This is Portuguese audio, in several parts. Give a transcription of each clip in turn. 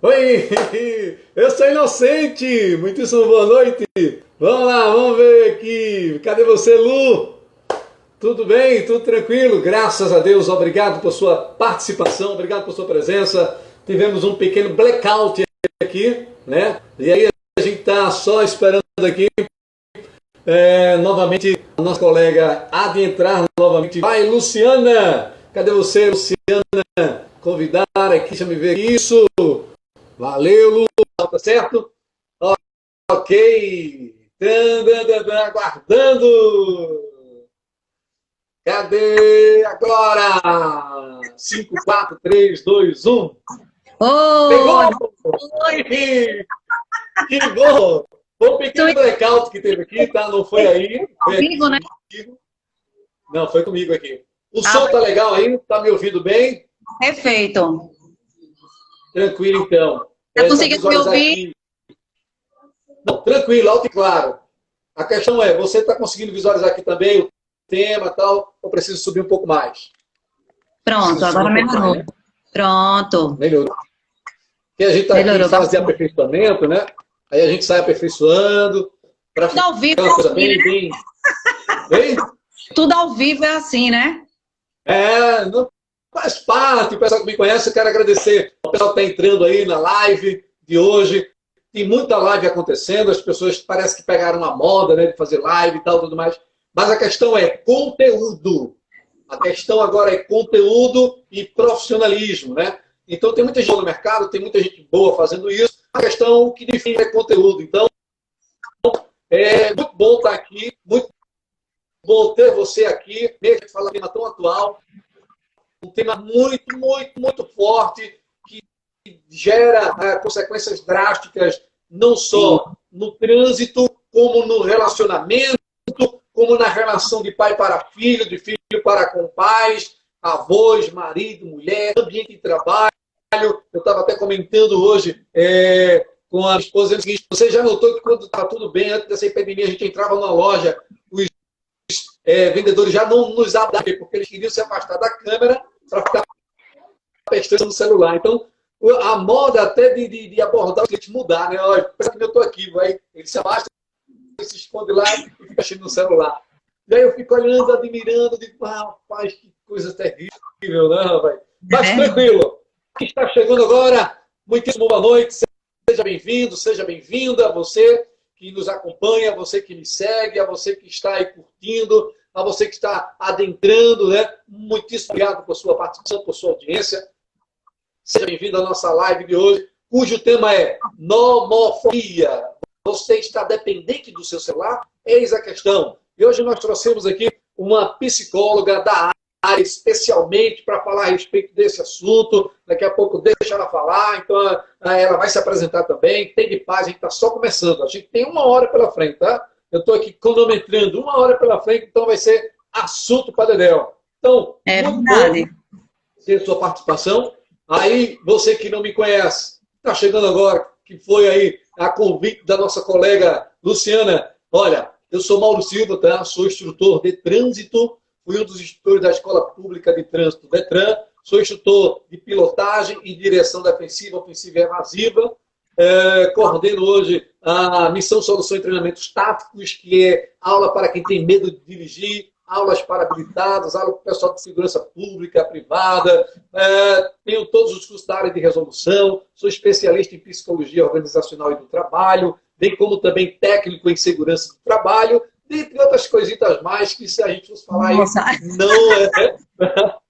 Oi, eu sou inocente. Muitíssimo boa noite. Vamos lá, vamos ver aqui. Cadê você, Lu? Tudo bem? Tudo tranquilo? Graças a Deus. Obrigado por sua participação, obrigado por sua presença. Tivemos um pequeno blackout aqui, né? E aí a gente tá só esperando aqui novamente a nossa colega há de entrar novamente. Vai, Luciana! Cadê você, Luciana? Convidar aqui, deixa eu ver isso. Valeu, Lu, tá certo? Ok. Aguardando. Cadê agora? 5, 4, 3, 2, 1. Oi, Pegou! Que bom! Foi um pequeno blackout que teve aqui, tá? Não foi aí. Foi aqui comigo, né? comigo. Não, foi comigo aqui. O Ah, som tá legal aí? Tá me ouvindo bem? perfeito. Tranquilo, então. Tá Essa conseguindo me visualizar ouvir? aqui. Não, tranquilo, alto e claro. A questão é, você está conseguindo visualizar aqui também o tema e tal, ou preciso subir um pouco mais? Pronto, Preciso subir agora um pouco mais, melhorou. né? Pronto. Melhorou. Porque a gente está aqui em Melhorou fase de bastante. aperfeiçoamento, né? Aí a gente sai aperfeiçoando para Tudo ficar ao vivo é uma coisa assim, bem, né? bem... Bem? Tudo ao vivo é assim, né? Não faz parte. O pessoal que me conhece, eu quero agradecer. O pessoal que está entrando aí na live de hoje. Tem muita live acontecendo, as pessoas parece que pegaram uma moda, né, de fazer live e tal, tudo mais. Mas a questão é conteúdo. A questão agora é conteúdo e profissionalismo, né? Então tem muita gente no mercado, tem muita gente boa fazendo isso. A questão o que define é conteúdo. Então é muito bom estar aqui, muito bom ter você aqui, mesmo que fala um tema tão atual, um tema muito, muito, muito forte que gera consequências drásticas não Sim. só no trânsito, como no relacionamento, como na relação de pai para filho, de filho para com pais, avós, marido, mulher, ambiente de trabalho. Eu estava até comentando hoje com a esposa o seguinte: você já notou que quando está tudo bem, antes dessa epidemia, a gente entrava numa loja, os vendedores já não nos abraçavam, porque eles queriam se afastar da câmera para ficar prestando no celular. Então, a moda até de abordar o cliente mudar, né? Olha, pensa que eu estou aqui, vai, ele se afasta, se esconde lá e fica mexendo no celular. E aí eu fico olhando, admirando, digo, rapaz, que coisa terrível, né, rapaz? Mas É. tranquilo, que está chegando agora, muitíssimo boa noite, seja bem-vindo, seja bem-vinda, você que nos acompanha, você que me segue, a você que está aí curtindo, a você que está adentrando, né? Muitíssimo obrigado por sua participação, por sua audiência. Seja bem-vindo à nossa live de hoje, cujo tema é nomofobia. Você está dependente do seu celular? Eis a questão. E hoje nós trouxemos aqui uma psicóloga da área, especialmente para falar a respeito desse assunto. Daqui a pouco deixa ela falar, então ela vai se apresentar também. Tem de paz, a gente está só começando. A gente tem 1 hora pela frente, tá? Eu estou aqui cronometrando 1 hora pela frente, então vai ser assunto para Dedéu. Então, É muito bom verdade. ter sua participação. Aí, você que não me conhece, está chegando agora, que foi aí a convite da nossa colega Luciana. Olha, eu sou Mauro Silva, tá? Sou instrutor de trânsito, fui um dos instrutores da Escola Pública de Trânsito, DETRAN, sou instrutor de pilotagem e direção defensiva, ofensiva e evasiva. Coordeno hoje a Missão Solução e Treinamentos Táticos, que é aula para quem tem medo de dirigir, aulas para habilitados, aula para o pessoal de segurança pública, privada. Tenho todos os cursos da área de resolução, sou especialista em psicologia organizacional e do trabalho, bem como também técnico em segurança do trabalho, dentre outras coisitas mais que, se a gente fosse falar aí, Nossa, não é.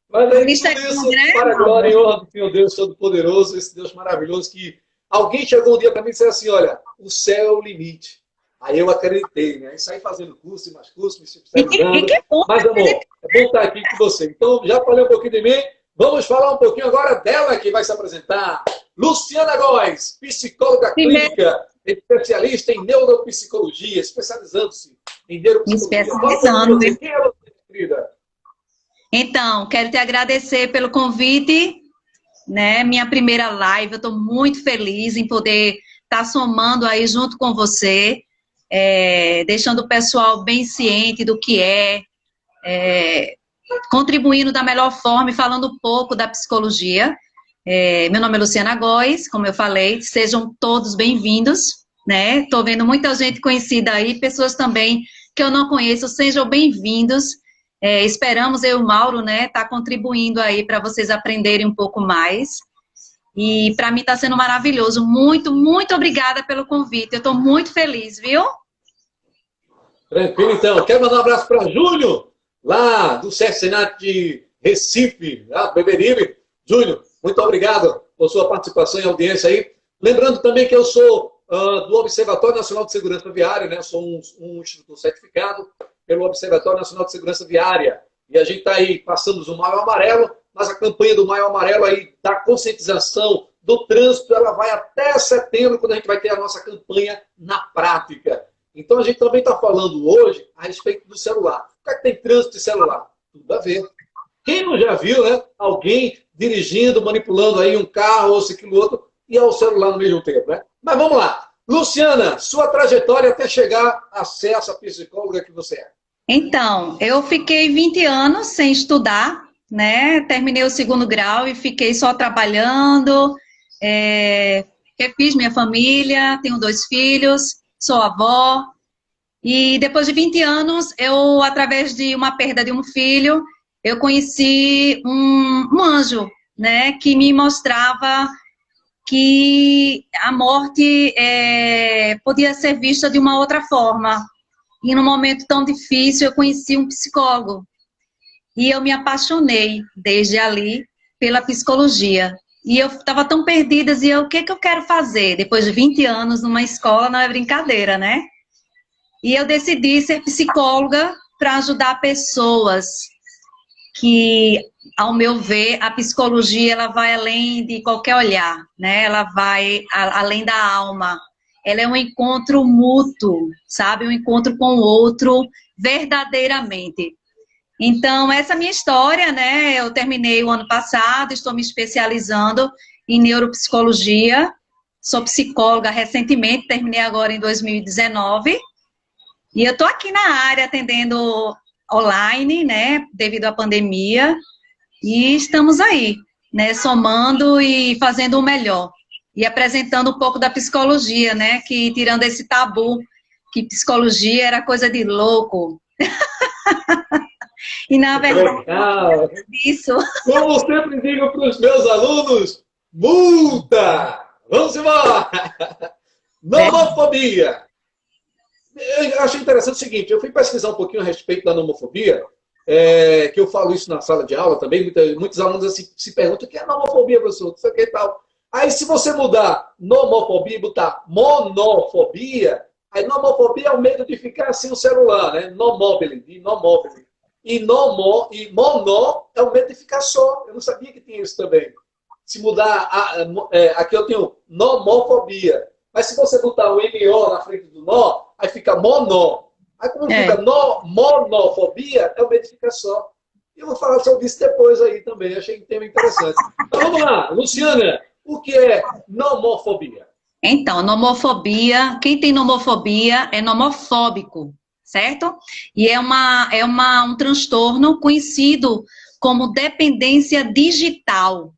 Mas a aí lista tudo é isso grande, né, para a glória e Mauro? honra do Senhor Deus Todo-Poderoso, esse Deus maravilhoso que alguém chegou um dia para mim e disse assim: olha, o céu é o limite. Aí eu acreditei, né? E saí fazendo curso e mais curso, me E especializando. que bom, Mas, amor, é bom estar aqui com você. Então, já falei um pouquinho de mim, vamos falar um pouquinho agora dela que vai se apresentar. Luciana Góes, psicóloga primeiro clínica, especialista em neuropsicologia, especializando-se em me neuropsicologia. Fala um pouquinho de especializando, você. viu? Quem é você, querida? Então, quero te agradecer pelo convite, né? Minha primeira live, eu estou muito feliz em poder estar somando aí junto com você, deixando o pessoal bem ciente do que é, contribuindo da melhor forma e falando um pouco da psicologia. Meu nome é Luciana Góes, como eu falei, sejam todos bem-vindos, né? Estou vendo muita gente conhecida aí, pessoas também que eu não conheço, sejam bem-vindos. Esperamos eu e o Mauro, né, tá contribuindo aí para vocês aprenderem um pouco mais. E para mim está sendo maravilhoso. Muito, muito obrigada pelo convite. Eu estou muito feliz, viu? Tranquilo, então. Quero mandar um abraço para Júlio, lá do Senat de Recife, lá do Beberibe. Júlio, muito obrigado por sua participação e audiência aí. Lembrando também que eu sou do Observatório Nacional de Segurança Viária, né? Sou um instrutor certificado pelo Observatório Nacional de Segurança Viária. E a gente está aí passando o Maio Amarelo, mas a campanha do Maio Amarelo aí da conscientização do trânsito, ela vai até setembro, quando a gente vai ter a nossa campanha na prática. Então a gente também está falando hoje a respeito do celular. O que é que tem trânsito de celular? Tudo a ver. Quem não já viu, né? Alguém dirigindo, manipulando aí um carro ou aquilo outro e ao celular no mesmo tempo, né? Mas vamos lá. Luciana, sua trajetória até chegar a ser essa psicóloga que você é. Então, eu fiquei 20 anos sem estudar, né? Terminei o 2º grau e fiquei só trabalhando. Refiz minha família, tenho 2 filhos, sou avó. E depois de 20 anos, eu, através de uma perda de um filho, eu conheci um anjo, né? Que me mostrava que a morte podia ser vista de uma outra forma. E num momento tão difícil, eu conheci um psicólogo. E eu me apaixonei, desde ali, pela psicologia. E eu estava tão perdida, e o que eu quero fazer? Depois de 20 anos numa escola, não é brincadeira, né? E eu decidi ser psicóloga para ajudar pessoas que, ao meu ver, a psicologia ela vai além de qualquer olhar, né? Ela vai além da alma. Ela é um encontro mútuo, sabe? Um encontro com o outro verdadeiramente. Então, essa é a minha história, né? Eu terminei o ano passado, estou me especializando em neuropsicologia. Sou psicóloga recentemente, terminei agora em 2019. E eu estou aqui na área atendendo online, né? Devido à pandemia. E estamos aí, né? Somando e fazendo o melhor. E apresentando um pouco da psicologia, né? Que tirando esse tabu, que psicologia era coisa de louco. E na verdade, Legal. isso. Como sempre digo para os meus alunos, multa! Vamos embora! Nomofobia. Eu achei interessante o seguinte, eu fui pesquisar um pouquinho a respeito da nomofobia, que eu falo isso na sala de aula também, muitos alunos assim, se perguntam o que é nomofobia, professor, não sei o que e tal. Aí se você mudar nomofobia e botar monofobia, aí nomofobia é o medo de ficar assim no celular, né? Nomobile, de nomobile. E mono é o medo de ficar só. Eu não sabia que tinha isso também. Se mudar, aqui eu tenho nomofobia. Mas se você botar o MO na frente do nó, aí fica mono. Aí como fica monofobia, é o medo de ficar só. E eu vou falar sobre isso depois aí também. Achei um tema interessante. Então vamos lá, Luciana, o que é nomofobia? Então, nomofobia, quem tem nomofobia é nomofóbico, certo? E é um transtorno conhecido como dependência digital,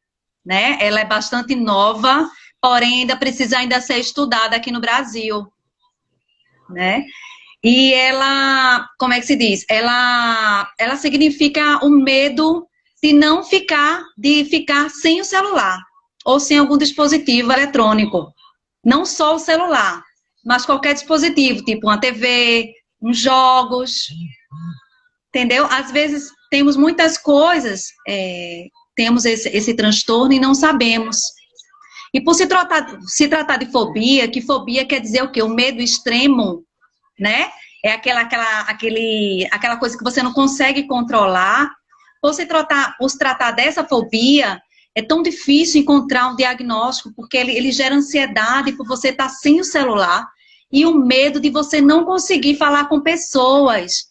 né? Ela é bastante nova, porém ainda precisa ser estudada aqui no Brasil, né? E ela, como é que se diz? Ela significa o medo de ficar sem o celular ou sem algum dispositivo eletrônico. Não só o celular, mas qualquer dispositivo, tipo uma TV, uns jogos, entendeu? Às vezes temos muitas coisas, temos esse transtorno e não sabemos. E por se tratar de fobia, que fobia quer dizer o quê? O medo extremo, né? É aquela coisa que você não consegue controlar. Por se tratar dessa fobia, é tão difícil encontrar um diagnóstico, porque ele gera ansiedade por você estar sem o celular e o medo de você não conseguir falar com pessoas.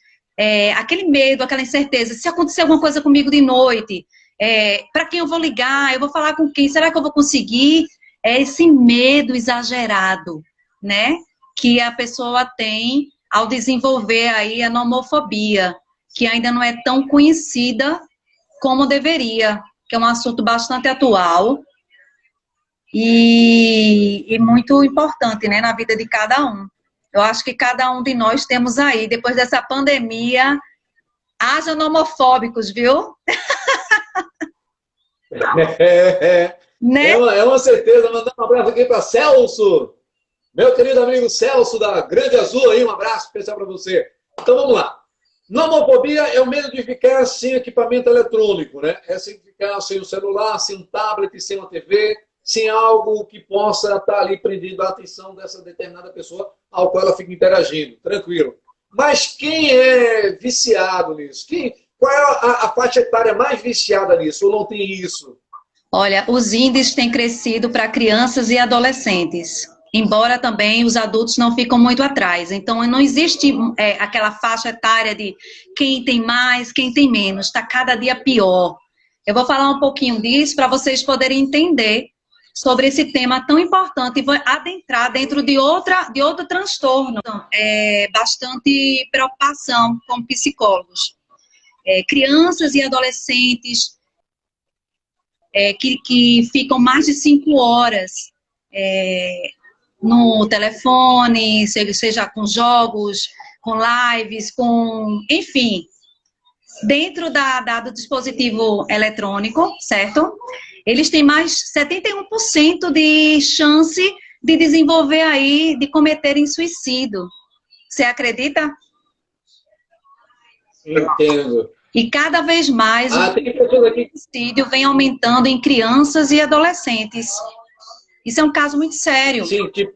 Aquele medo, aquela incerteza. Se acontecer alguma coisa comigo de noite, para quem eu vou ligar? Eu vou falar com quem? Será que eu vou conseguir? É esse medo exagerado, né? Que a pessoa tem ao desenvolver aí a nomofobia, que ainda não é tão conhecida como deveria, que é um assunto bastante atual, e muito importante, né, na vida de cada um. Eu acho que cada um de nós temos aí, depois dessa pandemia, haja homofóbicos, viu? Né? É uma certeza. Mandar um abraço aqui para Celso, meu querido amigo Celso, da Grande Azul, aí, um abraço especial para você. Então vamos lá. Nomofobia é o medo de ficar sem equipamento eletrônico, né? É sem ficar sem o celular, sem um tablet, sem uma TV, sem algo que possa estar ali prendendo a atenção dessa determinada pessoa ao qual ela fica interagindo. Tranquilo. Mas quem é viciado nisso? Qual é a faixa etária mais viciada nisso? Ou não tem isso? Olha, os índices têm crescido para crianças e adolescentes, embora também os adultos não ficam muito atrás. Então, não existe aquela faixa etária de quem tem mais, quem tem menos. Está cada dia pior. Eu vou falar um pouquinho disso para vocês poderem entender sobre esse tema tão importante e vou adentrar dentro de outro transtorno. Então, bastante preocupação como psicólogos. Crianças e adolescentes que ficam mais de 5 horas no telefone, seja com jogos, com lives, enfim, dentro do dispositivo eletrônico, certo? Eles têm mais 71% de chance de desenvolver aí, de cometerem suicídio. Você acredita? Entendo. E cada vez mais o suicídio vem aumentando em crianças e adolescentes. Isso é um caso muito sério. Sim, tipo...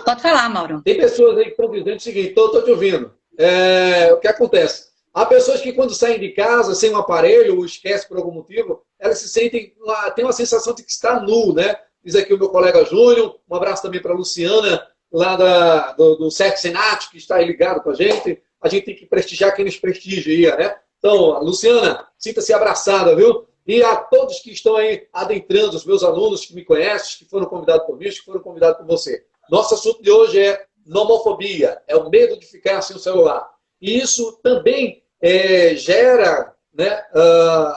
Pode falar, Mauro. Tem pessoas aí que estão dizendo o seguinte, estou te ouvindo. O que acontece? Há pessoas que quando saem de casa sem um aparelho ou esquecem por algum motivo, elas se sentem, tem uma sensação de que está nu, né? Diz aqui o meu colega Júnior, um abraço também para a Luciana, lá do Sete Senat, que está aí ligado com a gente. A gente tem que prestigiar quem nos prestigia, né? Então, Luciana, sinta-se abraçada, viu? E a todos que estão aí adentrando, os meus alunos que me conhecem, que foram convidados por mim, que foram convidados por você. Nosso assunto de hoje é nomofobia, é o medo de ficar sem o celular. E isso também gera, né,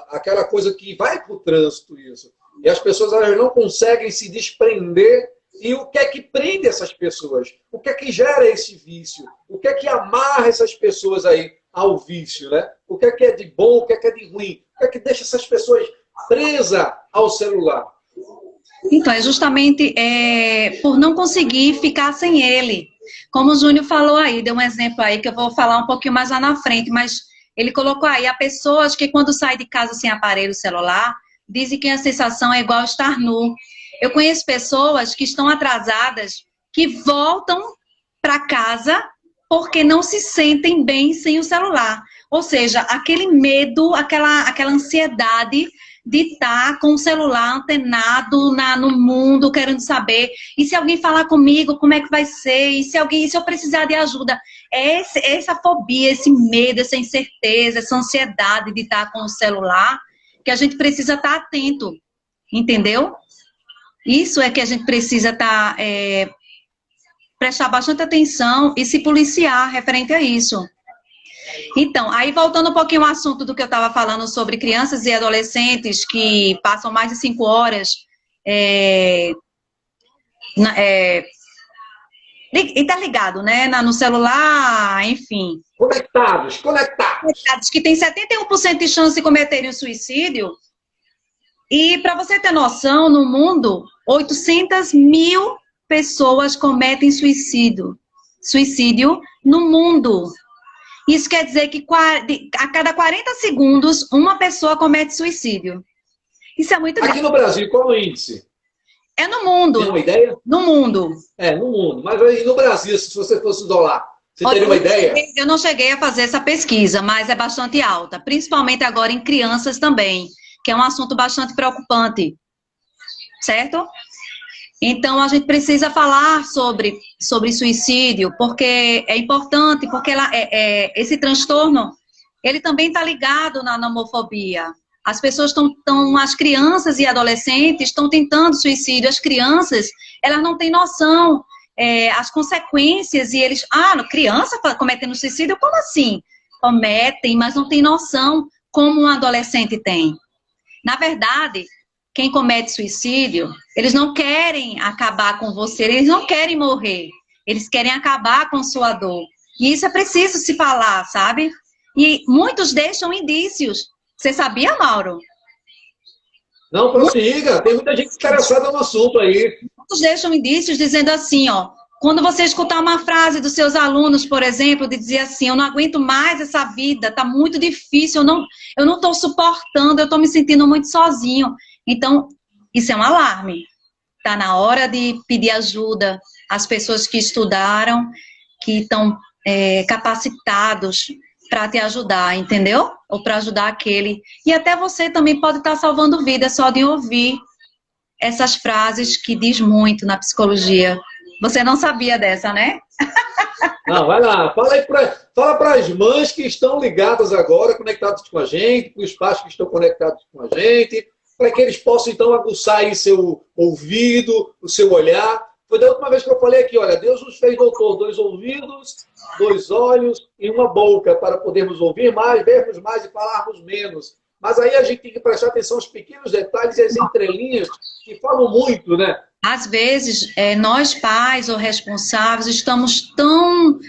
aquela coisa que vai para o trânsito, isso. E as pessoas elas não conseguem se desprender. E o que é que prende essas pessoas? O que é que gera esse vício? O que é que amarra essas pessoas aí ao vício, né? O que é de bom, o que é de ruim? O que é que deixa essas pessoas presas ao celular? Então, é justamente por não conseguir ficar sem ele. Como o Júnior falou aí, deu um exemplo aí que eu vou falar um pouquinho mais lá na frente, mas ele colocou aí, há pessoas que quando saem de casa sem aparelho celular, dizem que a sensação é igual estar nu. Eu conheço pessoas que estão atrasadas, que voltam para casa porque não se sentem bem sem o celular. Ou seja, aquele medo, aquela ansiedade de estar com o celular antenado no mundo, querendo saber. E se alguém falar comigo, como é que vai ser? E se eu precisar de ajuda? Essa fobia, esse medo, essa incerteza, essa ansiedade de estar com o celular, que a gente precisa estar atento, entendeu? Isso é que a gente precisa prestar bastante atenção e se policiar referente a isso. Então, aí voltando um pouquinho ao assunto do que eu estava falando sobre crianças e adolescentes que passam mais de 5 horas e tá ligado, né? No celular, enfim. Conectados. Que tem 71% de chance de cometerem o suicídio. E para você ter noção, no mundo, 800 mil pessoas cometem suicídio no mundo. Isso quer dizer que a cada 40 segundos, uma pessoa comete suicídio. Isso é muito grave. Aqui no Brasil, qual é o índice? É no mundo. Tem uma ideia? No mundo. No mundo. Mas aí no Brasil, se você fosse isolar, você teria uma ideia? Eu não cheguei a fazer essa pesquisa, mas é bastante alta. Principalmente agora em crianças também, que é um assunto bastante preocupante. Certo? Então, a gente precisa falar sobre suicídio, porque é importante, porque esse transtorno, ele também está ligado na homofobia. As pessoas as crianças e adolescentes estão tentando suicídio. As crianças, elas não têm noção as consequências, e eles, criança cometendo suicídio, como assim? Cometem, mas não tem noção como um adolescente tem. Na verdade, quem comete suicídio, eles não querem acabar com você, eles não querem morrer, eles querem acabar com sua dor. E isso é preciso se falar, sabe? E muitos deixam indícios. Você sabia, Mauro? Não, prossiga. Tem muita gente interessada no assunto aí. Muitos deixam indícios dizendo assim, ó, quando você escutar uma frase dos seus alunos, por exemplo, de dizer assim, eu não aguento mais essa vida, tá muito difícil, eu não estou suportando, eu estou me sentindo muito sozinho. Então, isso é um alarme. Tá na hora de pedir ajuda às pessoas que estudaram, que estão capacitados para te ajudar, entendeu? Ou para ajudar aquele. E até você também pode estar salvando vidas só de ouvir essas frases que diz muito na psicologia. Você não sabia dessa, né? Não, vai lá. Fala para as mães que estão ligadas agora, conectadas com a gente, para os pais que estão conectados com a gente, para que eles possam, então, aguçar aí seu ouvido, o seu olhar. Foi da última vez que eu falei aqui, olha, Deus nos fez, doutor, 2 ouvidos, 2 olhos e uma boca para podermos ouvir mais, vermos mais e falarmos menos. Mas aí a gente tem que prestar atenção aos pequenos detalhes e às entrelinhas que falam muito, né? Às vezes, nós pais ou responsáveis estamos tão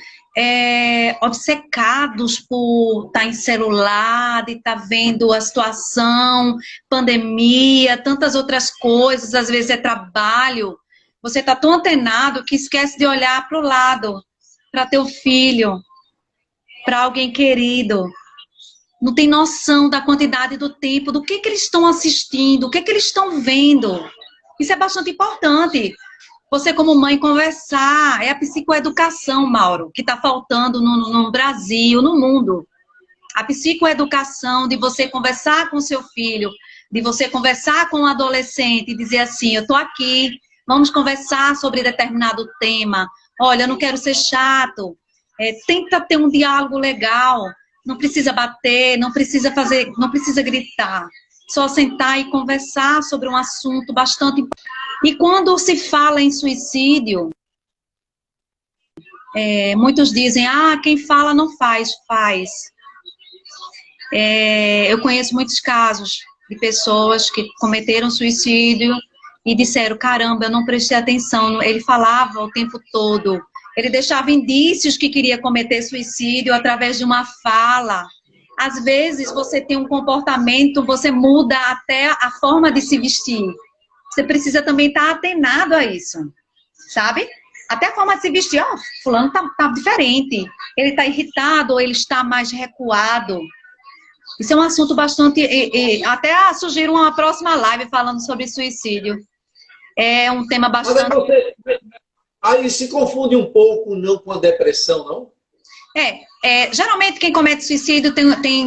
obcecados por estar em celular, de estar vendo a situação, pandemia, tantas outras coisas, às vezes é trabalho. Você está tão antenado que esquece de olhar para o lado, para teu filho, para alguém querido. Não tem noção da quantidade do tempo, do que eles estão assistindo, o que eles estão vendo. Isso é bastante importante. Você, como mãe, conversar. É a psicoeducação, Mauro, que está faltando no Brasil, no mundo. A psicoeducação de você conversar com seu filho, de você conversar com um adolescente e dizer assim, eu estou aqui, vamos conversar sobre determinado tema. Olha, eu não quero ser chato. Tenta ter um diálogo legal. Não precisa bater, não precisa gritar. Só sentar e conversar sobre um assunto bastante importante. E quando se fala em suicídio, muitos dizem, quem fala não faz. Eu conheço muitos casos de pessoas que cometeram suicídio e disseram, caramba, eu não prestei atenção, ele falava o tempo todo, ele deixava indícios que queria cometer suicídio através de uma fala. Às vezes você tem um comportamento, você muda até a forma de se vestir. Você precisa também estar atenado a isso, sabe? Até a forma de se vestir, fulano tá diferente, ele está irritado ou ele está mais recuado. Isso é um assunto bastante... até sugiro uma próxima live falando sobre suicídio. É um tema bastante... Aí se confunde um pouco não com a depressão, não? Geralmente quem comete suicídio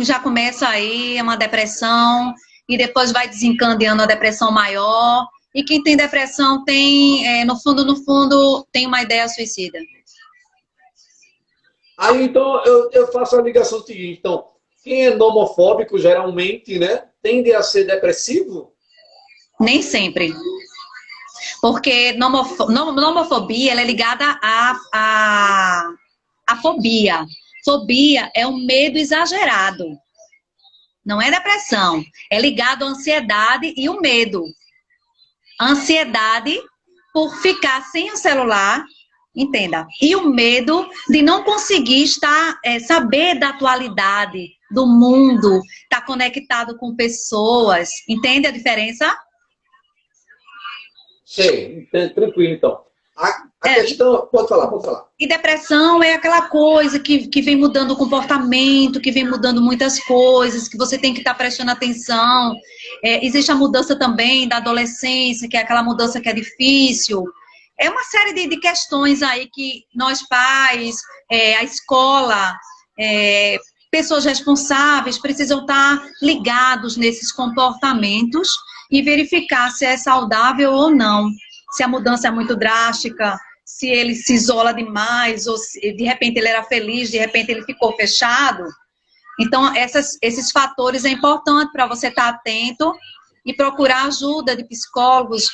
já começa aí uma depressão e depois vai desencadeando a depressão maior. E quem tem depressão tem, no fundo, tem uma ideia suicida. Aí então eu faço a ligação seguinte, então, quem é nomofóbico geralmente, né, tende a ser depressivo? Nem sempre. Porque nomofobia ela é ligada à fobia. Fobia é um medo exagerado. Não é depressão. É ligado à ansiedade e o medo. A ansiedade por ficar sem o celular, entenda. E o medo de não conseguir saber da atualidade, do mundo, estar conectado com pessoas. Entende a diferença? Sei, tranquilo então. A questão... Pode falar. E depressão é aquela coisa que vem mudando o comportamento, que vem mudando muitas coisas, que você tem que estar prestando atenção. Existe a mudança também da adolescência, que é aquela mudança que é difícil. É uma série de questões aí que nós pais, a escola, pessoas responsáveis precisam estar ligados nesses comportamentos e verificar se é saudável ou não. Se a mudança é muito drástica, se ele se isola demais, ou se de repente ele era feliz, de repente ele ficou fechado. Então, esses fatores é importante para você estar atento e procurar ajuda de psicólogos.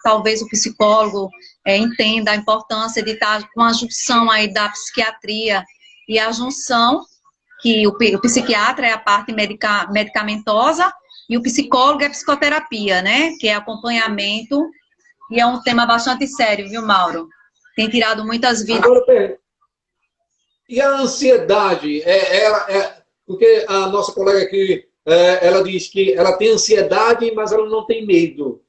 Talvez o psicólogo entenda a importância de estar com a junção aí da psiquiatria e a junção, que o psiquiatra é a parte medicamentosa E o psicólogo é psicoterapia, né? Que é acompanhamento. E é um tema bastante sério, viu, Mauro? Tem tirado muitas vidas. Agora, e a ansiedade? Porque a nossa colega aqui, ela diz que ela tem ansiedade, mas ela não tem medo.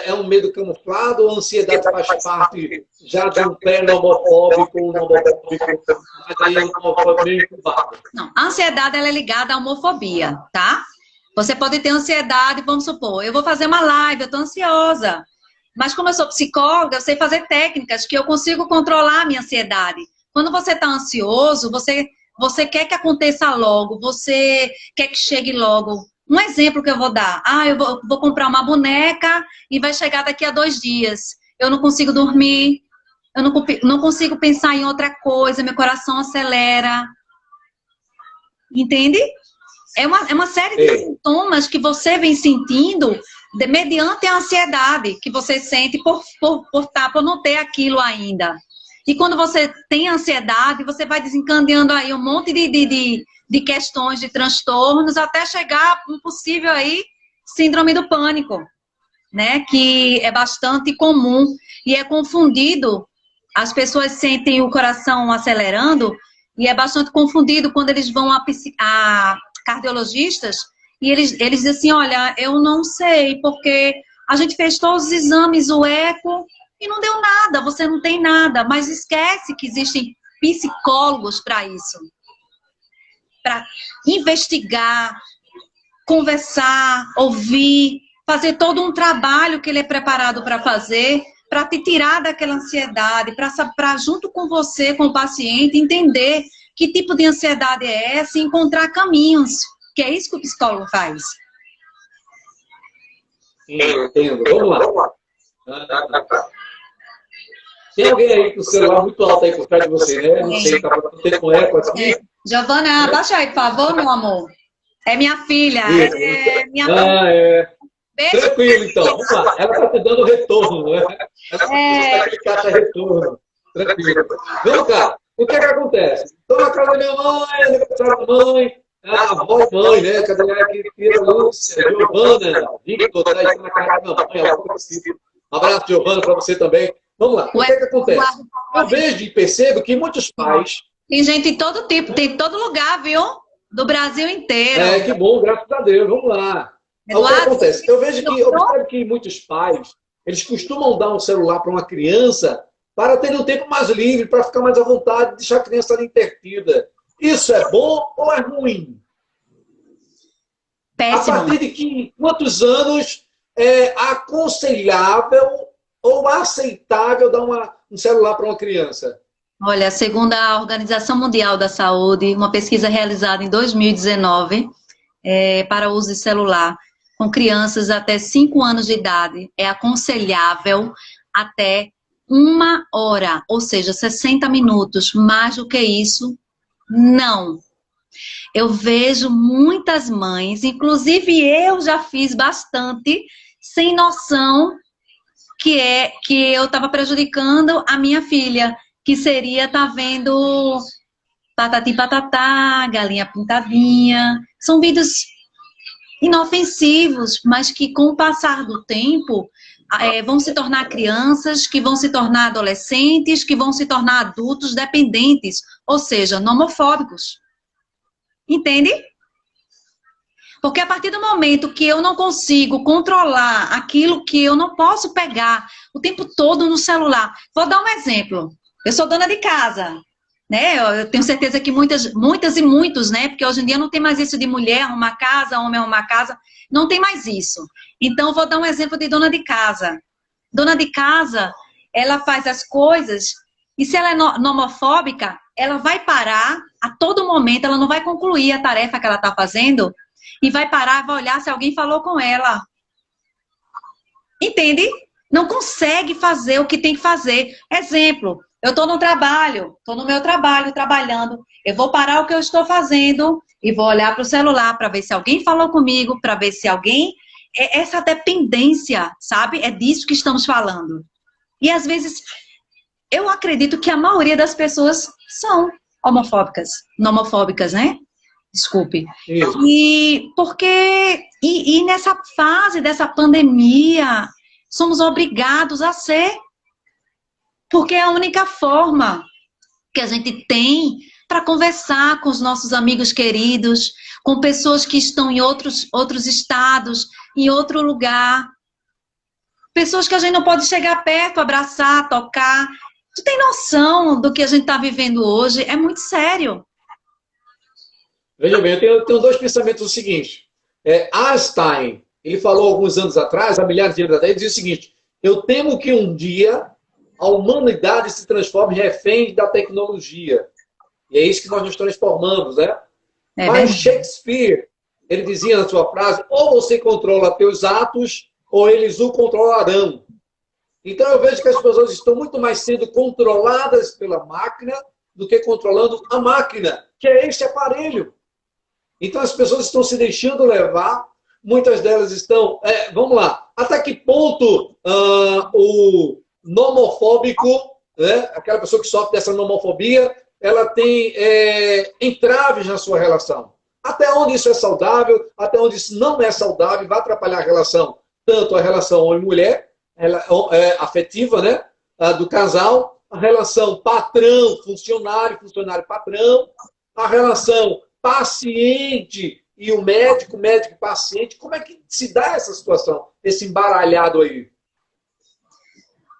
É um medo camuflado ou a ansiedade faz parte já de um pré-nomofóbico ou nomofóbico? Mas aí é um nomofóbico meio incubado. Não, a ansiedade ela é ligada à homofobia, tá? Você pode ter ansiedade, vamos supor, eu vou fazer uma live, eu tô ansiosa. Mas como eu sou psicóloga, eu sei fazer técnicas que eu consigo controlar a minha ansiedade. Quando você está ansioso, você quer que aconteça logo, você quer que chegue logo. Um exemplo que eu vou dar. Eu vou comprar uma boneca e vai chegar daqui a 2 dias. Eu não consigo dormir, eu não consigo pensar em outra coisa, meu coração acelera. Entende? É uma série de sintomas que você vem sentindo mediante a ansiedade que você sente por não ter aquilo ainda. E quando você tem ansiedade, você vai desencadeando aí um monte de questões, de transtornos, até chegar a um possível aí síndrome do pânico, né? Que é bastante comum e é confundido. As pessoas sentem o coração acelerando e é bastante confundido quando eles vão a cardiologistas e eles dizem assim, olha, eu não sei, porque a gente fez todos os exames, o eco, e não deu nada, você não tem nada. Mas esquece que existem psicólogos para isso. Para investigar, conversar, ouvir, fazer todo um trabalho que ele é preparado para fazer, para te tirar daquela ansiedade, para junto com você, com o paciente, entender que tipo de ansiedade é essa e encontrar caminhos, que é isso que o psicólogo faz. Entendo. Vamos lá. Tem alguém aí com o celular muito alto aí por trás de você, né? Não sei, tá com eco aqui. Giovana, abaixa aí, por favor, meu amor. É minha filha. Minha Beijo. Tranquilo, então. Vamos lá. Ela está te dando retorno, né? Ela está aqui caixa retorno. Tranquilo. Vamos cá. O que é que acontece? Estou na casa da minha mãe, aniversário da mãe, a avó e mãe, né? Cadê a querida Lúcia, Giovana, Victor, tá aí na casa da minha mãe, um abraço, Giovana, para você também. Vamos lá. O que é que acontece? Eu vejo e percebo que muitos pais... Tem gente em todo tipo, tem em todo lugar, viu? Do Brasil inteiro. Que bom, graças a Deus. Vamos lá. O que acontece? Eu observo que muitos pais, eles costumam dar um celular para uma criança para ter um tempo mais livre, para ficar mais à vontade, deixar a criança ali intertida. Isso é bom ou é ruim? Péssimo. A partir de quantos anos é aconselhável ou aceitável dar um celular para uma criança? Olha, segundo a Organização Mundial da Saúde, uma pesquisa realizada em 2019 para o uso de celular com crianças até 5 anos de idade, é aconselhável até 1 hora, ou seja, 60 minutos. Mais do que isso, não. Eu vejo muitas mães, inclusive eu já fiz bastante, sem noção que eu estava prejudicando a minha filha, que seria vendo Patati Patatá, Galinha Pintadinha. São vídeos inofensivos, mas que com o passar do tempo vão se tornar crianças, que vão se tornar adolescentes, que vão se tornar adultos dependentes, ou seja, nomofóbicos. Entende? Porque a partir do momento que eu não consigo controlar aquilo que eu não posso pegar o tempo todo no celular. Vou dar um exemplo. Eu sou dona de casa, né? Eu tenho certeza que muitas e muitos, né? Porque hoje em dia não tem mais isso de mulher arrumar casa, homem arrumar casa. Não tem mais isso. Então, vou dar um exemplo de dona de casa. Dona de casa, ela faz as coisas e se ela é nomofóbica, ela vai parar a todo momento, ela não vai concluir a tarefa que ela está fazendo e vai parar, vai olhar se alguém falou com ela. Entende? Não consegue fazer o que tem que fazer. Exemplo, eu estou no trabalho, estou no meu trabalho, trabalhando. Eu vou parar o que eu estou fazendo e vou olhar para o celular para ver se alguém falou comigo, para ver se alguém... Essa dependência, sabe? É disso que estamos falando. E às vezes, eu acredito que a maioria das pessoas são homofóbicas, nomofóbicas, né? Desculpe. Isso. E nessa fase dessa pandemia, somos obrigados a ser, porque é a única forma que a gente tem para conversar com os nossos amigos queridos, com pessoas que estão em outros estados, em outro lugar, pessoas que a gente não pode chegar perto, abraçar, tocar. Tu tem noção do que a gente está vivendo hoje? É muito sério. Veja bem, eu tenho dois pensamentos. O seguinte, Einstein, ele falou alguns anos atrás, há milhares de anos atrás, ele dizia o seguinte: eu temo que um dia a humanidade se transforme em refém da tecnologia. E é isso que nós nos transformamos, né? Mas Shakespeare, ele dizia na sua frase, ou você controla teus atos, ou eles o controlarão. Então eu vejo que as pessoas estão muito mais sendo controladas pela máquina do que controlando a máquina, que é este aparelho. Então as pessoas estão se deixando levar, muitas delas estão... vamos lá, até que ponto o nomofóbico, né, aquela pessoa que sofre dessa nomofobia, ela tem entraves na sua relação. Até onde isso é saudável, até onde isso não é saudável, vai atrapalhar a relação, tanto a relação homem-mulher, afetiva, né, do casal, a relação patrão-funcionário, funcionário-patrão, a relação paciente e o médico, médico-paciente. Como é que se dá essa situação, esse embaralhado aí?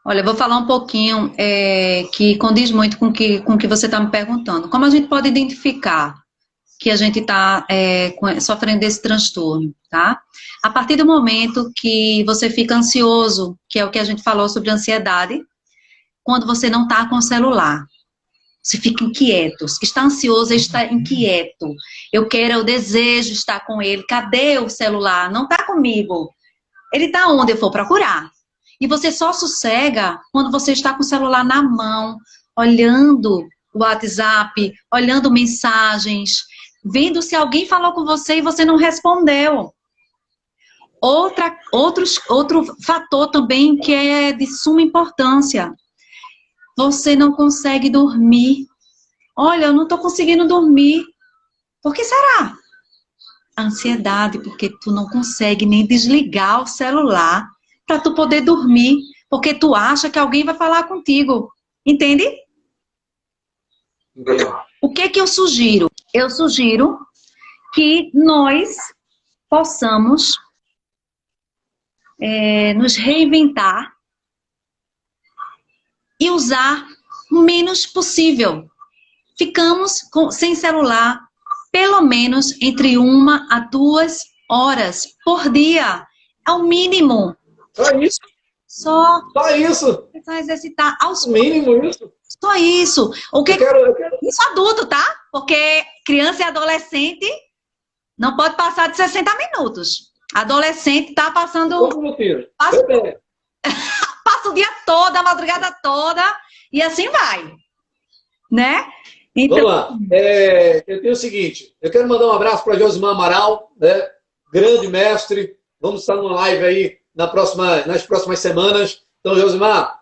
Olha, eu vou falar um pouquinho que condiz muito com o que você está me perguntando. Como a gente pode identificar que a gente está sofrendo desse transtorno, tá? A partir do momento que você fica ansioso, que é o que a gente falou sobre ansiedade, quando você não está com o celular, você fica inquieto. Está ansioso, está inquieto. Eu desejo estar com ele. Cadê o celular? Não está comigo. Ele está onde eu for procurar. E você só sossega quando você está com o celular na mão, olhando o WhatsApp, olhando mensagens, vendo se alguém falou com você e você não respondeu. Outro fator também que é de suma importância. Você não consegue dormir. Olha, eu não estou conseguindo dormir. Por que será? Ansiedade, porque tu não consegue nem desligar o celular para tu poder dormir, porque tu acha que alguém vai falar contigo. Entende? O que eu sugiro? Eu sugiro que nós possamos nos reinventar e usar o menos possível. Ficamos sem celular pelo menos entre 1 a 2 horas por dia. É o mínimo. Só isso? Só isso? Só exercitar aos mínimo isso? Só isso. O que... eu quero... Isso adulto, tá? Porque criança e adolescente não pode passar de 60 minutos. Adolescente tá passando... Passa o dia todo, a madrugada toda, e assim vai. Né? Então... Vamos lá. Eu tenho o seguinte, eu quero mandar um abraço para Josimar Amaral, né? Grande mestre. Vamos estar numa live aí nas próximas semanas. Então, Josimar,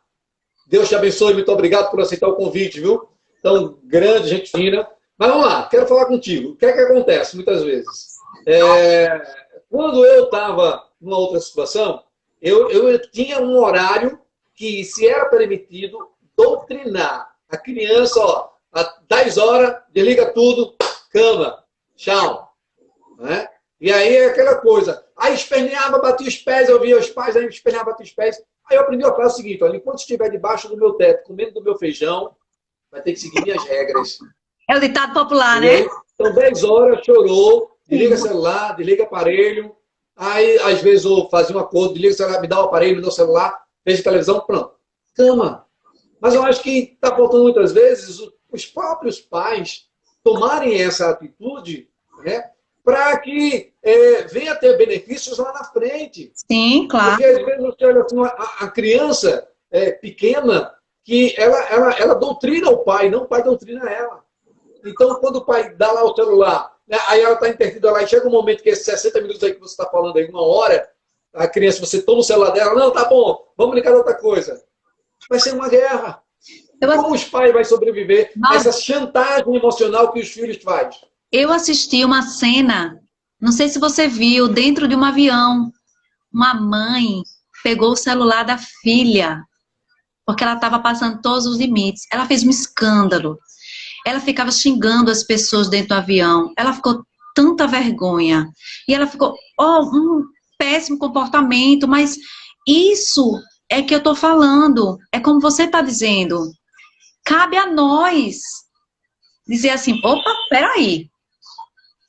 Deus te abençoe, muito obrigado por aceitar o convite, viu? Então, grande gente fina. Mas vamos lá, quero falar contigo. O que é que acontece muitas vezes? Quando eu estava numa outra situação, eu tinha um horário que, se era permitido, doutrinar a criança, ó, às 10 horas, desliga tudo, cama, tchau. Né? E aí é aquela coisa. Aí esperneava, batia os pés, eu via os pais, aí esperneava, batia os pés. Aí eu aprendi a fazer o seguinte, olha, enquanto estiver debaixo do meu teto, comendo do meu feijão, vai ter que seguir minhas regras. É o ditado popular, e né? Aí, então, 10 horas, chorou, desliga celular, desliga aparelho. Aí, às vezes, eu fazia um acordo, desliga o celular, me dá o aparelho, me dá o celular, vejo televisão, pronto. Cama. Mas eu acho que está faltando muitas vezes os próprios pais tomarem essa atitude, né? Para que venha ter benefícios lá na frente. Sim, claro. Porque às vezes você olha assim, a criança pequena, que ela doutrina o pai, não o pai doutrina ela. Então, quando o pai dá lá o celular, né, aí ela está intertida lá, e chega um momento que esses 60 minutos aí que você está falando aí, 1 hora, a criança, você toma o celular dela, não, tá bom, vamos brincar de outra coisa. Vai ser uma guerra. Como os pais vão sobreviver a essa chantagem emocional que os filhos fazem? Eu assisti uma cena, não sei se você viu, dentro de um avião, uma mãe pegou o celular da filha, porque ela estava passando todos os limites. Ela fez um escândalo. Ela ficava xingando as pessoas dentro do avião. Ela ficou tanta vergonha. E ela ficou, um péssimo comportamento, mas isso é que eu estou falando. É como você está dizendo. Cabe a nós dizer assim, opa, peraí.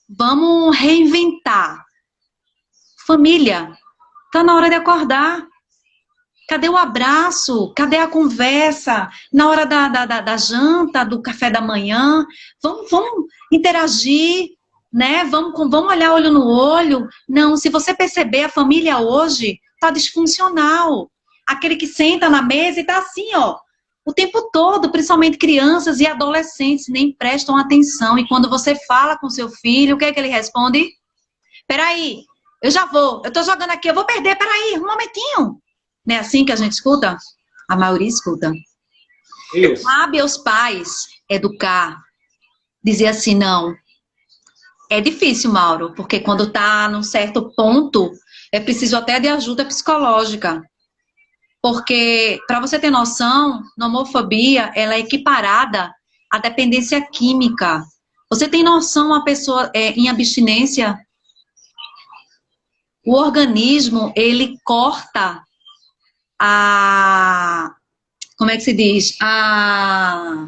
Vamos reinventar. Família, tá na hora de acordar. Cadê o abraço? Cadê a conversa? Na hora da janta, do café da manhã? Vamos interagir, né? Vamos olhar olho no olho. Não, se você perceber, a família hoje tá disfuncional. Aquele que senta na mesa e tá assim, ó, o tempo todo, principalmente crianças e adolescentes, nem prestam atenção. E quando você fala com seu filho, o que é que ele responde? Peraí, eu já vou, eu tô jogando aqui, eu vou perder, peraí, um momentinho. Não é assim que a gente escuta? A maioria escuta. Isso. Cabe aos pais educar, dizer assim, não. É difícil, Mauro, porque quando tá num certo ponto, é preciso até de ajuda psicológica. Porque, para você ter noção, a homofobia, ela é equiparada à dependência química. Você tem noção, uma pessoa em abstinência, o organismo, ele corta como é que se diz? A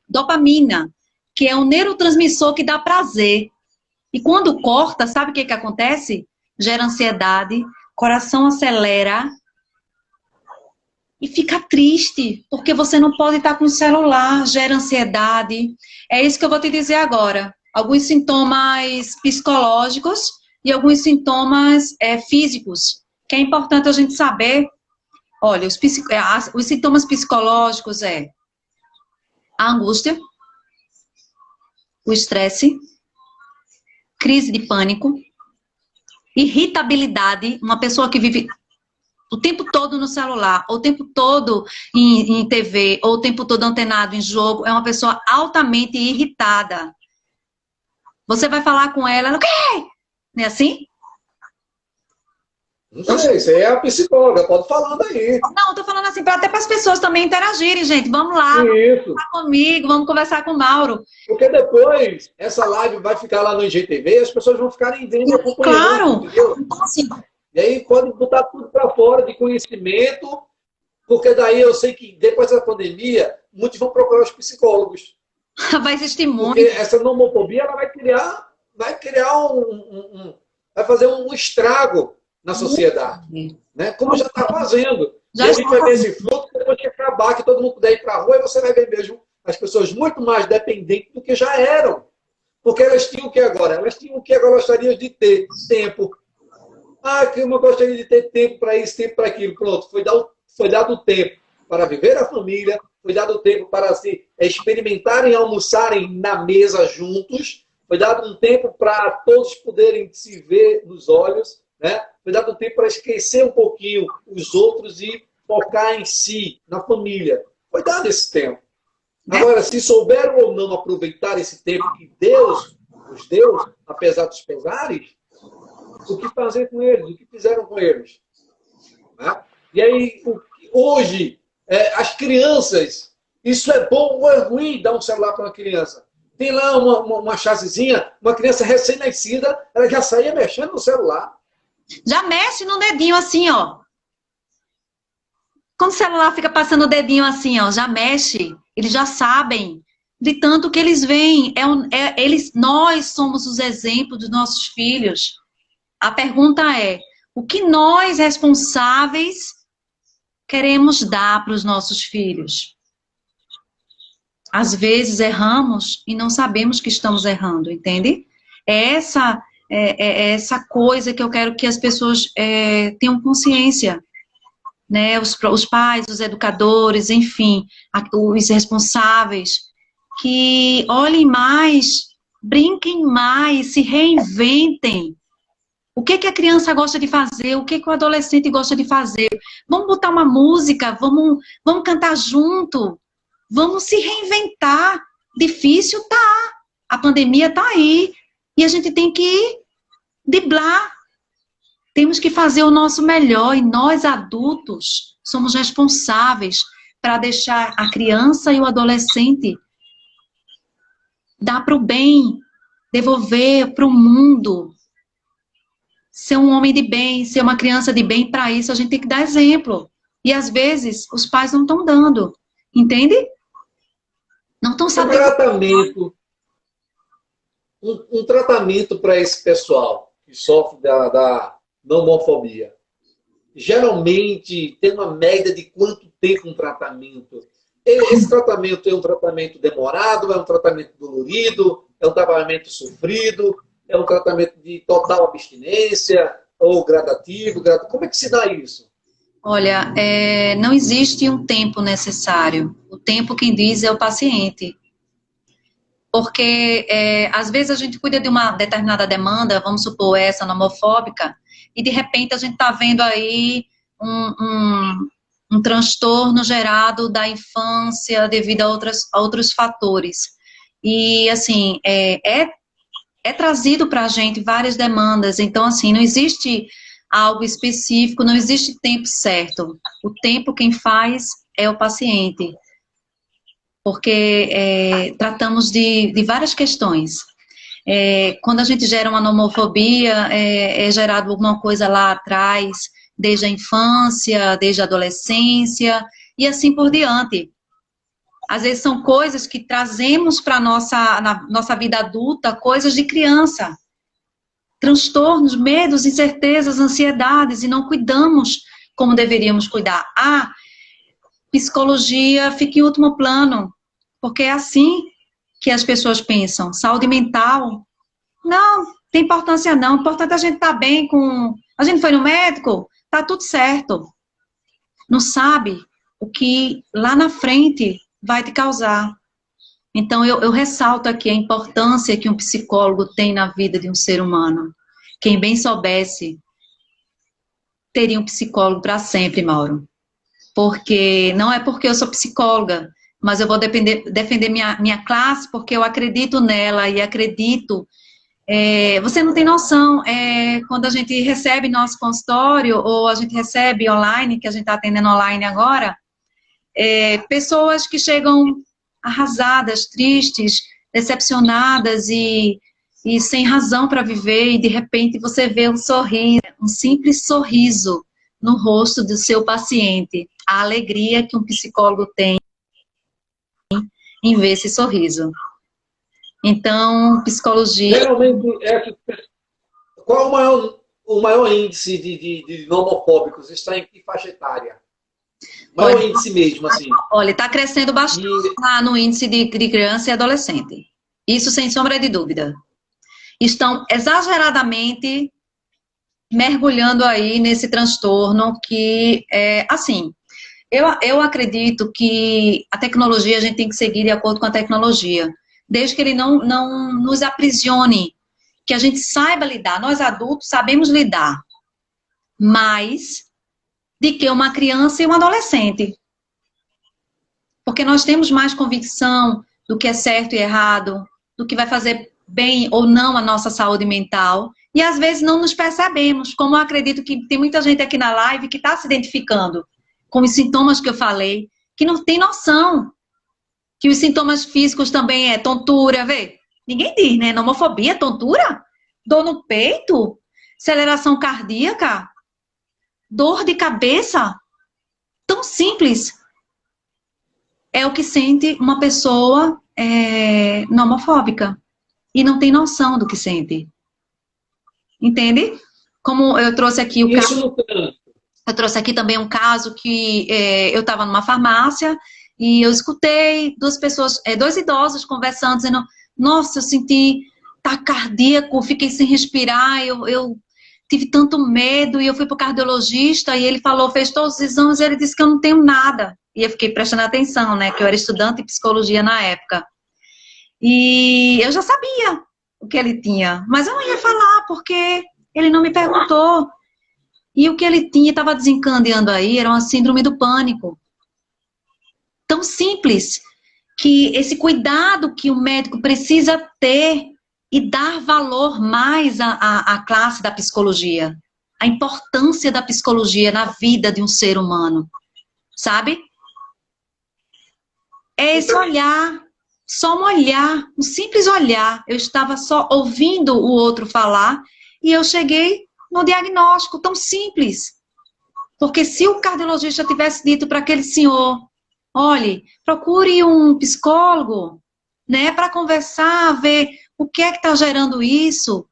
dopamina, que é um neurotransmissor que dá prazer. E quando corta, sabe o que acontece? Gera ansiedade, coração acelera e fica triste, porque você não pode estar com o celular, gera ansiedade. É isso que eu vou te dizer agora. Alguns sintomas psicológicos e alguns sintomas físicos, que é importante a gente saber. Olha, os sintomas psicológicos é a angústia, o estresse, crise de pânico, irritabilidade, uma pessoa que vive o tempo todo no celular, ou o tempo todo em TV, ou o tempo todo antenado em jogo, é uma pessoa altamente irritada. Você vai falar com ela, o quê? Não é assim? Não sei, isso aí é a psicóloga, pode falando aí. Não, eu tô falando assim, até para as pessoas também interagirem, gente. Vamos lá, Isso. vamos falar comigo, vamos conversar com o Mauro. Porque depois, essa live vai ficar lá no IGTV e as pessoas vão ficarem vendo e acompanhando. Claro. Entendeu? Então, assim, E aí pode botar tudo para fora de conhecimento, porque daí eu sei que depois da pandemia, muitos vão procurar os psicólogos. vai existir muito. Porque essa nomofobia ela vai fazer um estrago na sociedade, né? Como já está fazendo. E a gente vai ver esse fluxo depois de acabar, que todo mundo puder ir para a rua, e você vai ver mesmo as pessoas muito mais dependentes do que já eram. Porque elas tinham o que agora? Elas tinham o que agora gostariam de ter tempo. Ah, que eu gostaria de ter tempo para isso, tempo para aquilo. Pronto, foi dado tempo para viver a família, foi dado tempo para se experimentarem, almoçarem na mesa juntos, foi dado um tempo para todos poderem se ver nos olhos, né? Foi dado um tempo para esquecer um pouquinho os outros e focar em si, na família. Foi dado esse tempo. Agora, se souberam ou não aproveitar esse tempo que Deus os deu, apesar dos pesares, o que fazer com eles, o que fizeram com eles. Né? E aí, hoje, as crianças, isso é bom ou é ruim dar um celular para uma criança? Tem lá uma chavezinha, uma criança recém-nascida, ela já saía mexendo no celular. Já mexe no dedinho assim, ó. Quando o celular fica passando o dedinho assim, ó, já mexe, eles já sabem de tanto que eles veem. Nós somos os exemplos dos nossos filhos. A pergunta é, o que nós, responsáveis, queremos dar para os nossos filhos? Às vezes erramos e não sabemos que estamos errando, entende? É essa coisa que eu quero que as pessoas tenham consciência, né? Os pais, os educadores, enfim, os responsáveis, que olhem mais, brinquem mais, se reinventem. O que a criança gosta de fazer? O que o adolescente gosta de fazer? Vamos botar uma música, vamos cantar junto, vamos se reinventar. Difícil tá. A pandemia está aí e a gente tem que driblar. Temos que fazer o nosso melhor e nós, adultos, somos responsáveis para deixar a criança e o adolescente dar para o bem, devolver para o mundo. Ser um homem de bem, ser uma criança de bem, para isso a gente tem que dar exemplo. E às vezes os pais não estão dando, entende? Não estão sabendo. Um tratamento para esse pessoal que sofre da nomofobia. Geralmente tem uma média de quanto tempo um tratamento. Esse tratamento é um tratamento demorado, é um tratamento dolorido, é um tratamento sofrido, é um tratamento de total abstinência ou gradativo? Como é que se dá isso? Olha, não existe um tempo necessário. O tempo quem diz é o paciente. Porque, às vezes, a gente cuida de uma determinada demanda, vamos supor essa nomofóbica, e de repente a gente está vendo aí um transtorno gerado da infância devido a outros fatores. E, assim, é trazido para a gente várias demandas. Então, assim, não existe algo específico, não existe tempo certo. O tempo quem faz é o paciente. Porque tratamos de várias questões. Quando a gente gera uma nomofobia, é gerado alguma coisa lá atrás, desde a infância, desde a adolescência, e assim por diante. Às vezes são coisas que trazemos para na nossa vida adulta, coisas de criança. Transtornos, medos, incertezas, ansiedades, e não cuidamos como deveríamos cuidar. Psicologia fica em último plano, porque é assim que as pessoas pensam. Saúde mental, não, tem importância não. O importante é a gente estar bem com... A gente foi no médico, tá tudo certo. Não sabe o que lá na frente vai te causar. Então, eu ressalto aqui a importância que um psicólogo tem na vida de um ser humano. Quem bem soubesse, teria um psicólogo para sempre, Mauro. Porque não é porque eu sou psicóloga, mas eu vou defender minha classe porque eu acredito nela e acredito. Você não tem noção, quando a gente recebe nosso consultório ou a gente recebe online, que a gente está atendendo online agora, pessoas que chegam arrasadas, tristes, decepcionadas e sem razão para viver, e de repente você vê um sorriso, um simples sorriso no rosto do seu paciente, a alegria que um psicólogo tem em ver esse sorriso. Então, psicologia... Geralmente, qual o maior índice de nomofóbicos? Está em que faixa etária? Maior índice mesmo, assim. Olha, está crescendo bastante lá no índice de criança e adolescente. Isso sem sombra de dúvida. Estão exageradamente mergulhando aí nesse transtorno que assim, eu acredito que a tecnologia, a gente tem que seguir de acordo com a tecnologia, desde que ele não nos aprisione, que a gente saiba lidar. Nós adultos sabemos lidar, mais de que uma criança e um adolescente. Porque nós temos mais convicção do que é certo e errado, do que vai fazer bem ou não a nossa saúde mental, e às vezes não nos percebemos, como eu acredito que tem muita gente aqui na live que está se identificando com os sintomas que eu falei, que não tem noção que os sintomas físicos também tontura, vê? Ninguém diz, né? Nomofobia, tontura? Dor no peito? Aceleração cardíaca? Dor de cabeça? Tão simples. É o que sente uma pessoa nomofóbica. E não tem noção do que sente. Entende? Como eu trouxe aqui o caso... Eu trouxe aqui também um caso que eu estava numa farmácia e eu escutei dois idosos conversando, dizendo, nossa, eu senti taquicardíaco, fiquei sem respirar, eu tive tanto medo, e eu fui para o cardiologista e ele falou, fez todos os exames e ele disse que eu não tenho nada. E eu fiquei prestando atenção, né, que eu era estudante de psicologia na época. E eu já sabia o que ele tinha, mas eu não ia falar porque ele não me perguntou. E o que ele tinha, estava desencadeando aí, era uma síndrome do pânico. Tão simples, que esse cuidado que o médico precisa ter e dar valor mais à classe da psicologia, a importância da psicologia na vida de um ser humano, sabe? É esse olhar, só um olhar, um simples olhar. Eu estava só ouvindo o outro falar e eu cheguei no diagnóstico tão simples. Porque se o cardiologista tivesse dito para aquele senhor, olhe, procure um psicólogo, né, para conversar, ver o que é que está gerando isso,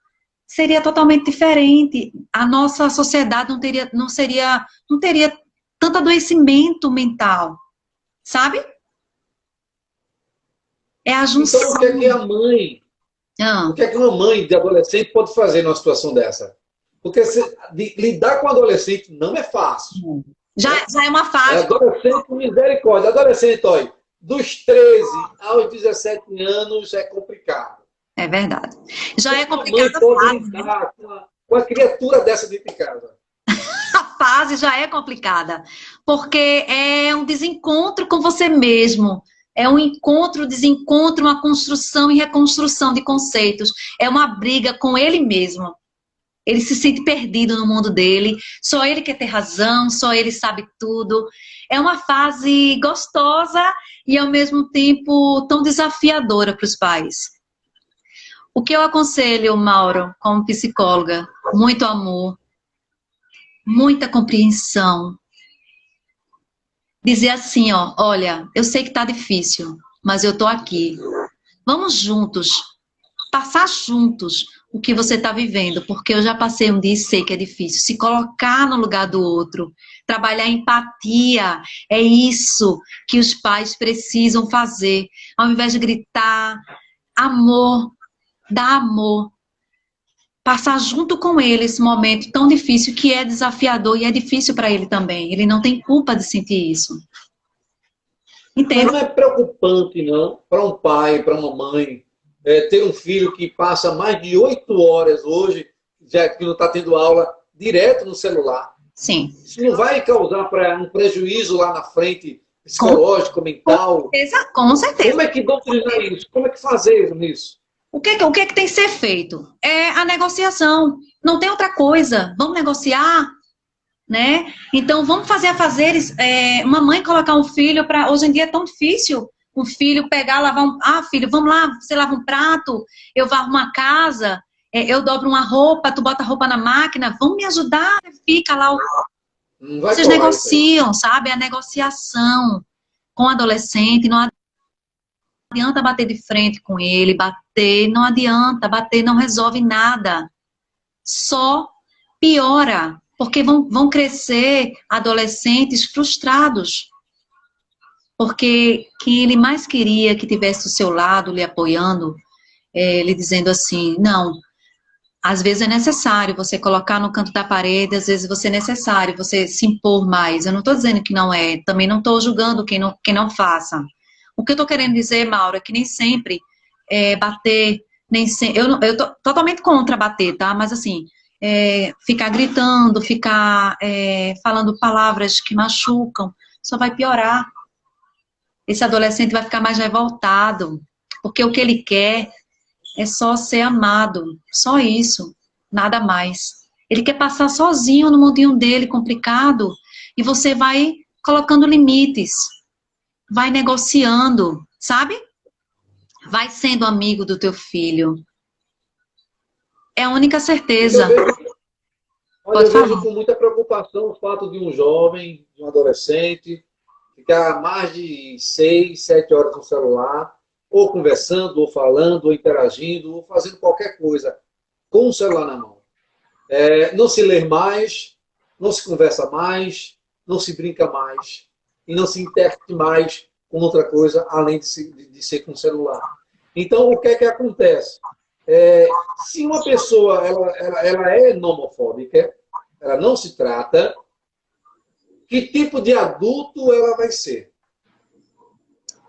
seria totalmente diferente. A nossa sociedade não teria tanto adoecimento mental, sabe? É a junção. Então, o que é que a mãe, o que é que uma mãe de adolescente pode fazer numa situação dessa? Porque lidar com adolescente não é fácil. Já é uma fase. Adolescente, misericórdia. Adolescente, olha, dos 13 aos 17 anos é complicado. É verdade. Já é complicado. A mãe pode lidar com a criatura dessa dentro de casa. A fase já é complicada, porque é um desencontro com você mesmo. É um encontro, desencontro, uma construção e reconstrução de conceitos. É uma briga com ele mesmo. Ele se sente perdido no mundo dele, só ele quer ter razão, só ele sabe tudo. É uma fase gostosa e, ao mesmo tempo, tão desafiadora para os pais. O que eu aconselho, Mauro, como psicóloga? Muito amor, muita compreensão. Dizer assim, ó, olha, eu sei que tá difícil, mas eu tô aqui. Vamos juntos, passar juntos o que você está vivendo, porque eu já passei um dia e sei que é difícil. Se colocar no lugar do outro, trabalhar empatia, é isso que os pais precisam fazer. Ao invés de gritar, amor, dar amor. Passar junto com ele esse momento tão difícil, que é desafiador e é difícil para ele também. Ele não tem culpa de sentir isso. Entende? Mas não é preocupante, não, para um pai, para uma mãe, ter um filho que passa mais de 8 horas hoje, já que não está tendo aula, direto no celular. Sim. Isso não vai causar um prejuízo lá na frente, psicológico, mental? Com certeza, com certeza. Como é que doutrinar isso? Como é que fazer nisso? O que é que tem que ser feito? É a negociação. Não tem outra coisa. Vamos negociar, né? Então, vamos fazer afazeres. Uma mãe colocar um filho para... Hoje em dia é tão difícil. Um filho pegar, lavar um... Ah, filho, vamos lá, você lava um prato, eu varro uma casa, eu dobro uma roupa, tu bota a roupa na máquina, vamos me ajudar, fica lá. Vocês negociam, sabe? A negociação com o adolescente, não adianta bater de frente com ele, não adianta, bater não resolve nada. Só piora, porque vão crescer adolescentes frustrados. Porque quem ele mais queria que tivesse do seu lado, lhe apoiando, lhe dizendo assim, não, às vezes é necessário você colocar no canto da parede, às vezes é necessário você se impor mais. Eu não estou dizendo que não é, também não estou julgando quem não faça. O que eu estou querendo dizer, Mauro, é que nem sempre bater, nem sempre, eu estou totalmente contra bater, tá? Mas assim, ficar gritando, ficar falando palavras que machucam, só vai piorar. Esse adolescente vai ficar mais revoltado, porque o que ele quer é só ser amado, só isso, nada mais. Ele quer passar sozinho no mundinho dele, complicado, e você vai colocando limites, vai negociando, sabe? Vai sendo amigo do teu filho. É a única certeza. Eu vejo com muita preocupação o fato de um jovem, de um adolescente, ficar mais de 6, 7 horas no celular, ou conversando, ou falando, ou interagindo, ou fazendo qualquer coisa com o celular na mão. Não se lê mais, não se conversa mais, não se brinca mais, e não se interage mais com outra coisa, além de ser com o celular. Então, o que é que acontece? Se uma pessoa ela é nomofóbica, ela não se trata, que tipo de adulto ela vai ser?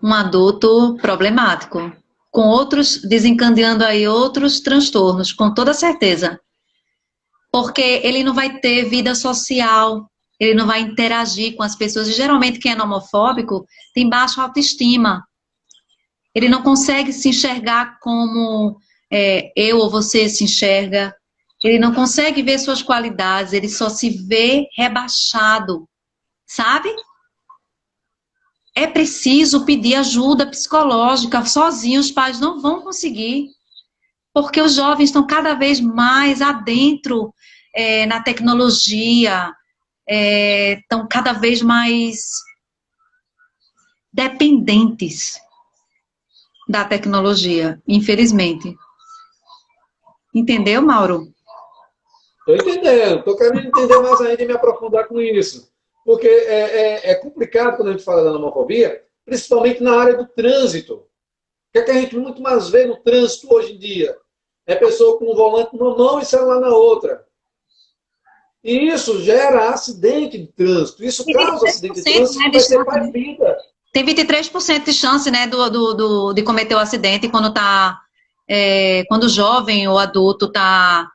Um adulto problemático, com outros, desencadeando aí outros transtornos, com toda certeza. Porque ele não vai ter vida social, ele não vai interagir com as pessoas. E geralmente quem é homofóbico tem baixa autoestima. Ele não consegue se enxergar como eu ou você se enxerga. Ele não consegue ver suas qualidades, ele só se vê rebaixado, sabe? É preciso pedir ajuda psicológica. Sozinhos os pais não vão conseguir, porque os jovens estão cada vez mais adentro na tecnologia, estão cada vez mais dependentes da tecnologia, infelizmente. Entendeu, Mauro? Estou entendendo, estou querendo entender mais ainda e me aprofundar com isso. Porque é complicado quando a gente fala da homofobia, principalmente na área do trânsito. O que é que a gente muito mais vê no trânsito hoje em dia? É pessoa com o volante numa mão e celular na outra. E isso gera acidente de trânsito. Isso causa acidente de trânsito, né, que vai ser mais vida. Tem 23% de chance, né, de cometer o acidente quando o jovem ou adulto está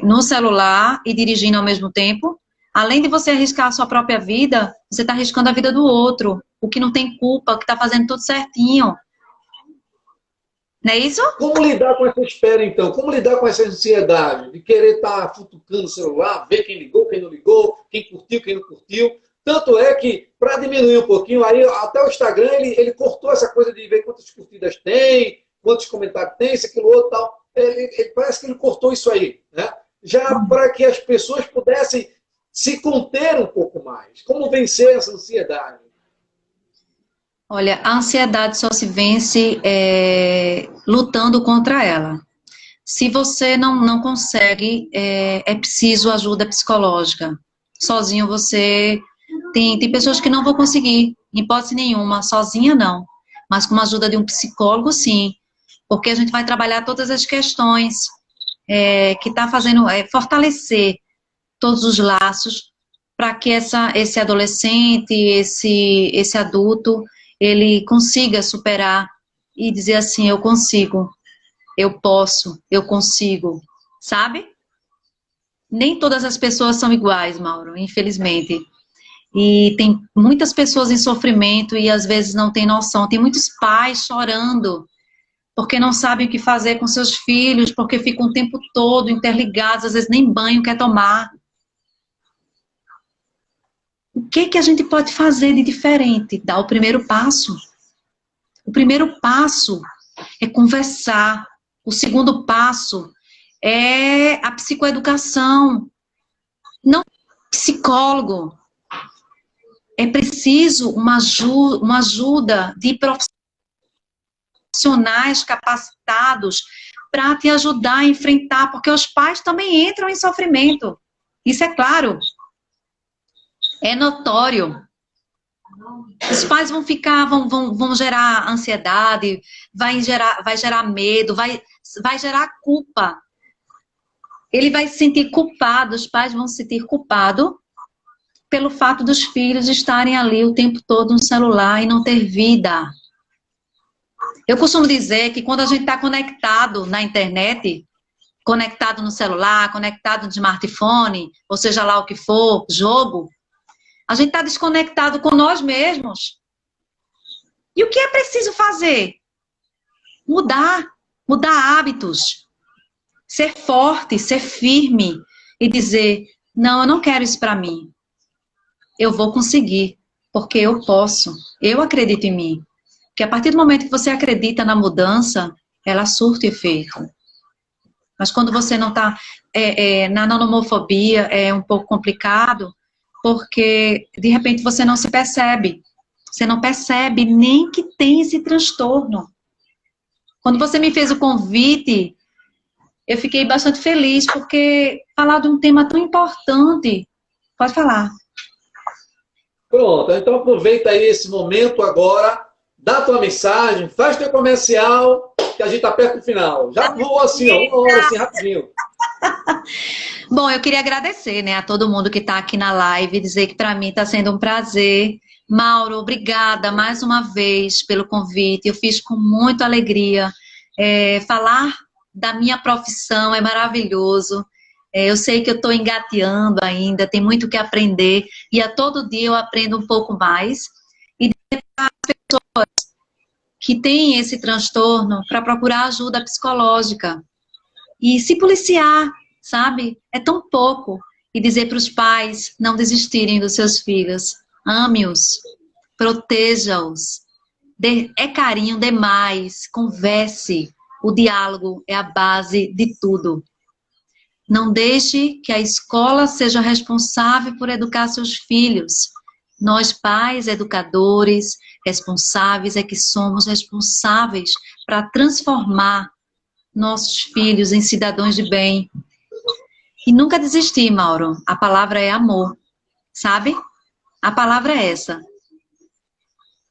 no celular e dirigindo ao mesmo tempo. Além de você arriscar a sua própria vida, você está arriscando a vida do outro, o que não tem culpa, o que está fazendo tudo certinho. Não é isso? Como lidar com essa espera, então? Como lidar com essa ansiedade de querer estar futucando o celular, ver quem ligou, quem não ligou, quem curtiu, quem não curtiu? Tanto é que, para diminuir um pouquinho, aí até o Instagram, ele cortou essa coisa de ver quantas curtidas tem, quantos comentários tem, isso, aquilo, outro, tal. Parece que ele cortou isso aí, né? Já para que as pessoas pudessem se conter um pouco mais. Como vencer essa ansiedade? Olha, a ansiedade só se vence lutando contra ela. Se você não consegue, é preciso ajuda psicológica. Sozinho você... Tem pessoas que não vão conseguir, em hipótese nenhuma, sozinha não. Mas com a ajuda de um psicólogo, sim. Porque a gente vai trabalhar todas as questões que está fazendo fortalecer todos os laços para que esse adolescente, esse adulto, ele consiga superar e dizer assim, eu consigo, eu posso, eu consigo, sabe? Nem todas as pessoas são iguais, Mauro, infelizmente. E tem muitas pessoas em sofrimento e às vezes não tem noção. Tem muitos pais chorando porque não sabem o que fazer com seus filhos, porque ficam o tempo todo interligados, às vezes nem banho quer tomar. O que a gente pode fazer de diferente? Dar o primeiro passo. O primeiro passo é conversar. O segundo passo é a psicoeducação. Não psicólogo. É preciso uma ajuda de profissionais capacitados para te ajudar a enfrentar, porque os pais também entram em sofrimento. Isso é claro. É notório. Os pais vão gerar ansiedade, vai gerar medo, vai gerar culpa. Ele vai se sentir culpado, os pais vão se sentir culpados pelo fato dos filhos estarem ali o tempo todo no celular e não ter vida. Eu costumo dizer que quando a gente está conectado na internet, conectado no celular, conectado no smartphone, ou seja lá o que for, jogo, a gente está desconectado com nós mesmos. E o que é preciso fazer? Mudar hábitos. Ser forte, ser firme e dizer, não, eu não quero isso para mim. Eu vou conseguir, porque eu posso. Eu acredito em mim. Porque a partir do momento que você acredita na mudança, ela surta efeito. Mas quando você não está na nomofobia, é um pouco complicado, porque de repente você não se percebe. Você não percebe nem que tem esse transtorno. Quando você me fez o convite, eu fiquei bastante feliz, porque falar de um tema tão importante. Pode falar. Pronto, então aproveita aí esse momento agora, dá tua mensagem, faz teu comercial, que a gente está perto do final. Já voou assim, ó, 1 hora, assim, rapidinho. Bom, eu queria agradecer, né, a todo mundo que está aqui na live, dizer que para mim está sendo um prazer. Mauro, obrigada mais uma vez pelo convite, eu fiz com muita alegria. Falar da minha profissão é maravilhoso. Eu sei que eu estou engateando ainda, tem muito o que aprender, e a todo dia eu aprendo um pouco mais. E as pessoas que têm esse transtorno para procurar ajuda psicológica e se policiar, sabe? É tão pouco. E dizer para os pais não desistirem dos seus filhos. Ame-os, proteja-os, é carinho demais, converse. O diálogo é a base de tudo. Não deixe que a escola seja responsável por educar seus filhos. Nós, pais, educadores, responsáveis, é que somos responsáveis para transformar nossos filhos em cidadãos de bem. E nunca desistir, Mauro. A palavra é amor, sabe? A palavra é essa.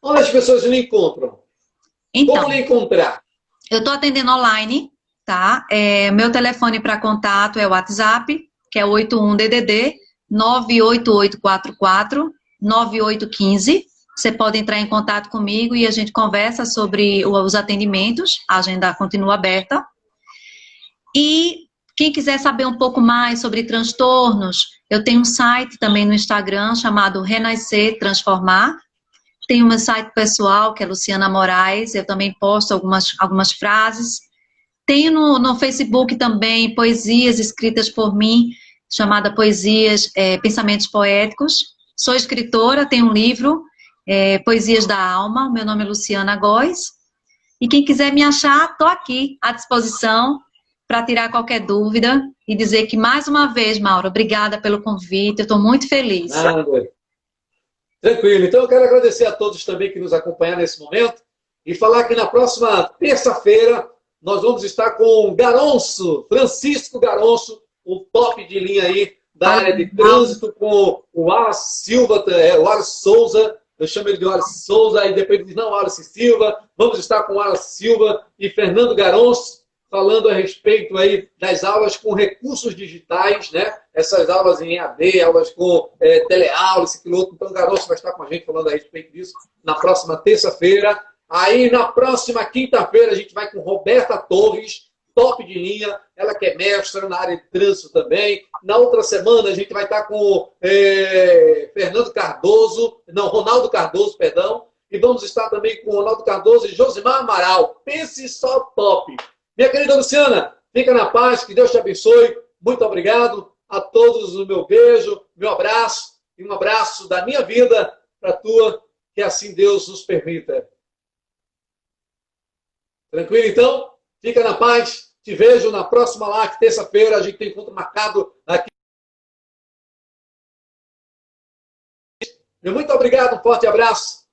Onde as pessoas lhe encontram? Então, Como lhe encontrar? eu estou atendendo online, tá? Meu telefone para contato é o WhatsApp, que é 81-DDD 98844 9815. Você pode entrar em contato comigo e a gente conversa sobre os atendimentos. A agenda continua aberta. E quem quiser saber um pouco mais sobre transtornos, eu tenho um site também no Instagram chamado Renascer Transformar. Tem o meu site pessoal, que é Luciana Moraes, eu também posto algumas frases. Tenho no Facebook também poesias escritas por mim, chamada Poesias, Pensamentos Poéticos. Sou escritora, tenho um livro, Poesias da Alma, meu nome é Luciana Góes. E quem quiser me achar, estou aqui à disposição para tirar qualquer dúvida e dizer que, mais uma vez, Mauro, obrigada pelo convite, eu estou muito feliz. Nada. Tranquilo. Então, eu quero agradecer a todos também que nos acompanharam nesse momento e falar que na próxima terça-feira nós vamos estar com Garonço, Francisco Garonço, o top de linha aí da área de trânsito, com o Wallace Silva, o Wallace Souza, eu chamo ele de Wallace Souza, aí depois ele diz, não, Wallace Silva, vamos estar com Wallace Silva e Fernando Garonço, falando a respeito aí das aulas com recursos digitais, né? Essas aulas em EAD, aulas com teleaula, esse piloto. Então, o Garoto vai estar com a gente falando a respeito disso na próxima terça-feira. Aí, na próxima quinta-feira, a gente vai com Roberta Torres, top de linha, ela que é mestra na área de trânsito também. Na outra semana, a gente vai estar com Ronaldo Cardoso, perdão. E vamos estar também com Ronaldo Cardoso e Josimar Amaral. Pense só top. Minha querida Luciana, fica na paz, que Deus te abençoe. Muito obrigado a todos, o meu beijo, meu abraço e um abraço da minha vida para a tua, que assim Deus nos permita. Tranquilo, então? Fica na paz. Te vejo na próxima live, terça-feira. A gente tem encontro marcado aqui. Muito obrigado, um forte abraço.